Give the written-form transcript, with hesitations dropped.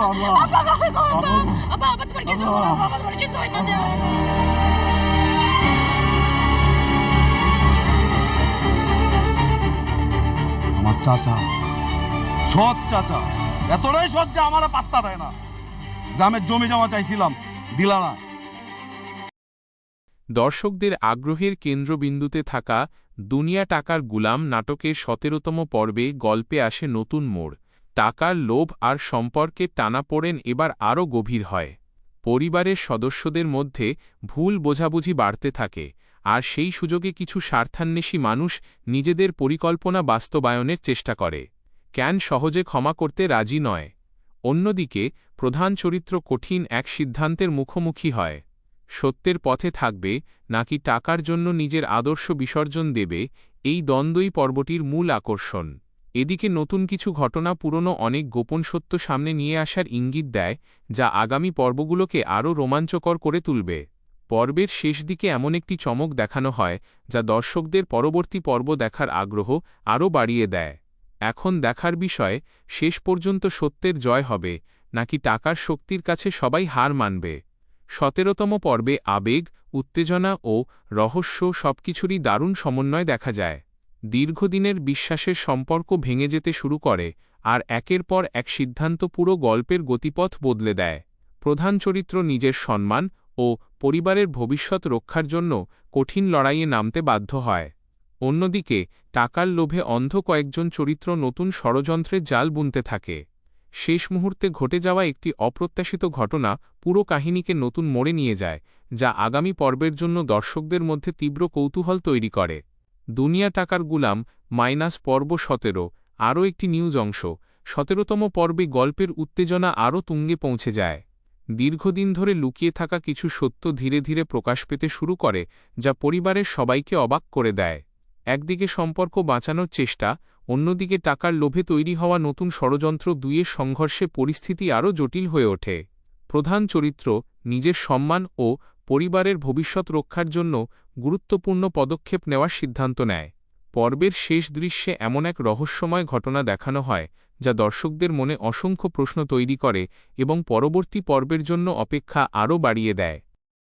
আমার চাচা, সৎ চাচা, এতটাই সৎ যে আমার পাত্তা দেয় না। গ্রামের জমি জমা চাইছিলাম, দিলা না। দর্শকদের আগ্রহের কেন্দ্রবিন্দুতে থাকা দুনিয়া টাকার গুলাম নাটকের ১৭তম পর্বে গল্পে আসে নতুন মোড়। টাকার লোভ আর সম্পর্কে টানাপোড়েন এবার আরও গভীর হয়। পরিবারের সদস্যদের মধ্যে ভুল বোঝাবুঝি বাড়তে থাকে, আর সেই সুযোগে কিছু স্বার্থান্বেষী মানুষ নিজেদের পরিকল্পনা বাস্তবায়নের চেষ্টা করে। ক্যান সহজে ক্ষমা করতে রাজি নয়। অন্যদিকে প্রধান চরিত্র কঠিন এক সিদ্ধান্তের মুখোমুখি হয়। সত্যের পথে থাকবে নাকি টাকার জন্য নিজের আদর্শ বিসর্জন দেবে, এই দ্বন্দ্বই পর্বটির মূল আকর্ষণ। এদিকে নতুন কিছু ঘটনা পুরনো অনেক গোপন সত্য সামনে নিয়ে আসার ইঙ্গিত দেয়, যা আগামী পর্বগুলোকে আরও রোমাঞ্চকর করে তুলবে। পর্বের শেষ দিকে এমন একটি চমক দেখানো হয় যা দর্শকদের পরবর্তী পর্ব দেখার আগ্রহ আরও বাড়িয়ে দেয়। এখন দেখার বিষয়, শেষ পর্যন্ত সত্যের জয় হবে নাকি টাকার শক্তির কাছে সবাই হার মানবে। ১৭তম পর্বে আবেগ, উত্তেজনা ও রহস্য সবকিছুরই দারুণ সমন্বয় দেখা যায়। দীর্ঘদিনের বিশ্বাসের সম্পর্ক ভেঙে যেতে শুরু করে, আর একের পর এক সিদ্ধান্ত পুরো গল্পের গতিপথ বদলে দেয়। প্রধান চরিত্র নিজের সম্মান ও পরিবারের ভবিষ্যৎ রক্ষার জন্য কঠিন লড়াইয়ে নামতে বাধ্য হয়। অন্যদিকে টাকার লোভে অন্ধ কয়েকজন চরিত্র নতুন ষড়যন্ত্রের জাল বুনতে থাকে। শেষ মুহূর্তে ঘটে যাওয়া একটি অপ্রত্যাশিত ঘটনা পুরো কাহিনীকে নতুন মোড়ে নিয়ে যায়, যা আগামী পর্বের জন্য দর্শকদের মধ্যে তীব্র কৌতূহল তৈরি করে। দুনিয়া টাকার গুলাম পর্ব ১৭ আরও একটি নিউজ অংশ। ১৭তম পর্বে গল্পের উত্তেজনা আরও তুঙ্গে পৌঁছে যায়। দীর্ঘদিন ধরে লুকিয়ে থাকা কিছু সত্য ধীরে ধীরে প্রকাশ পেতে শুরু করে, যা পরিবারের সবাইকে অবাক করে দেয়। একদিকে সম্পর্ক বাঁচানোর চেষ্টা, অন্যদিকে টাকার লোভে তৈরি হওয়া নতুন ষড়যন্ত্র, দুইয়ের সংঘর্ষে পরিস্থিতি আরও জটিল হয়ে ওঠে। প্রধান চরিত্র নিজের সম্মান ও পরিবারের ভবিষ্যৎ রক্ষার জন্য গুরুত্বপূর্ণ পদক্ষেপ নেওয়ার সিদ্ধান্ত নেয়। পর্বের শেষ দৃশ্যে এমন এক রহস্যময় ঘটনা দেখানো হয় যা দর্শকদের মনে অসংখ্য প্রশ্ন তৈরি করে এবং পরবর্তী পর্বের জন্য অপেক্ষা আরও বাড়িয়ে দেয়।